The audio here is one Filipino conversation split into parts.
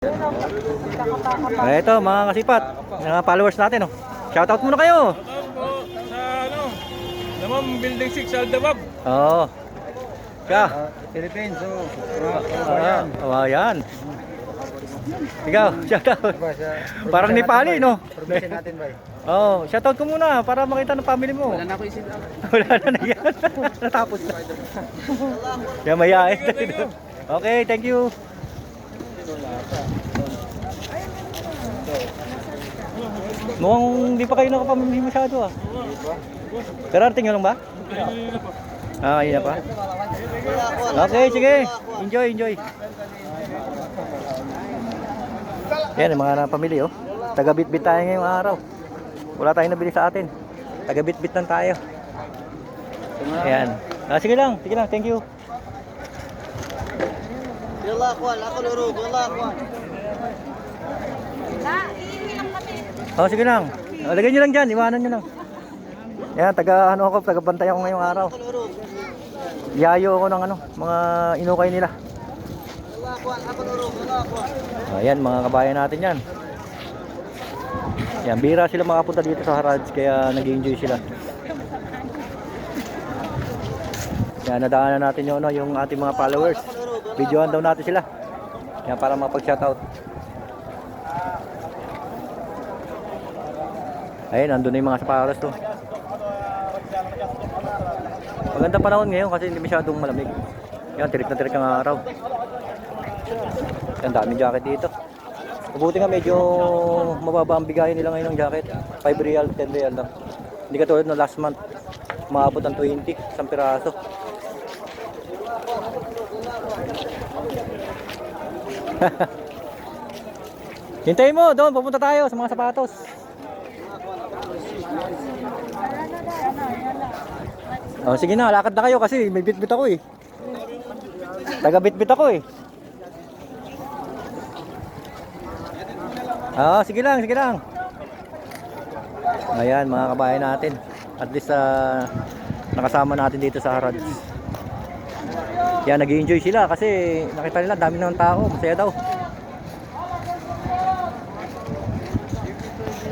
Ito mga kasipat, mga followers natin, oh. Shoutout muna kayo. Shoutout po sa Damam Building 6 Aldabab. Oo. Ka. Philippines, oh. Ayan. Ikaw, shoutout. Parang Nepali, no? Probinsya natin, bay. Oh, shoutout ko muna para makita ng family mo. Wala na ako isip. Wala na yan. Natapos na. Kaya mayayain. Okay, thank you. Mukhang hindi pa kayo nakapamili masyado, ah. Kararating nyo lang ba? Ah, ayun na pa. Okay, sige. Enjoy. Yan, mga napamili, oh. Taga-bit-bit tayo ngayong araw. Wala tayong nabili sa atin. Taga-bit-bit lang tayo. Ayan. Sige lang. Thank you. Oh, sige lang. Lagay nyo lang dyan. Iwanan nyo lang. Yan, taga-bantay ako ngayong araw. Yayo ako ng mga inukay nila. Ayan, mga kabayan natin yan. Yan, bira sila makapunta dito sa Harads, kaya nag-enjoy sila. Yan, nadaanan natin yung ating mga followers. Videoan daw natin sila. Yan, para mapag-shoutout. Ayun, nandun na yung mga sapatos to. Maganda panahon ngayon kasi hindi masyadong malamig. Yan, tirik na tirik ang araw. Yan, daming jacket dito. Mabuti nga medyo mababa ang bigayan nila ngayon ng jacket. 5 real, 10 real lang. Hindi katulad no last month. Maabot ang 20, isang piraso. Hintayin mo, doon pupunta tayo sa mga sapatos. Oh, sige na, lakad na kayo kasi may bit-bit ako eh. Taga-bit-bit ako eh. Ah, sige lang. Ayan, mga kabayan natin. At least nakasama natin dito sa Harads. Yan, nag-i-enjoy sila kasi nakita nila dami ng tao, masaya daw.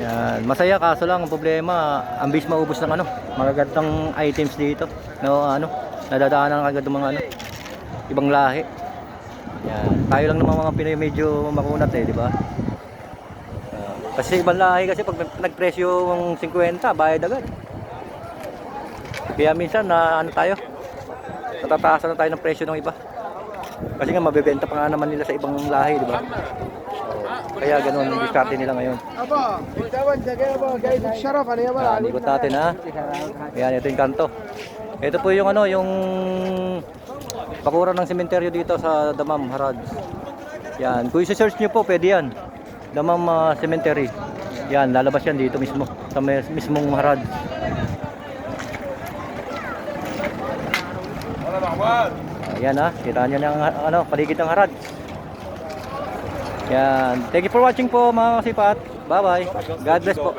Yan, masaya kaso lang ang problema, ang bilis maubos ng magagandang items dito. Nadadaanan agad ng mga ibang lahi. Yan, tayo lang naman mga Pinoy medyo makunat di ba? Kasi ibang lahi kasi pag nagpresyo ng 50, bayad agad. Kaya minsan natataasan na tayo ng presyo ng iba. Kasi nga mabebenta pa nga naman nila sa ibang lahi, di ba? Kaya ganoon yung diskarte nila ngayon. Ikot natin ha. Ayan, ito yung kanto. Ito po yung yung bakuran ng sementeryo dito sa Damam, Harads. Yan, kung i-search nyo po, pwede yan. Damam Cemetery. Yan, lalabas yan dito mismo sa mismong Harads. Ayan ha, kita nyo ng paligid ng Harads. Yan, thank you for watching po mga kasipat. Bye bye. God bless po.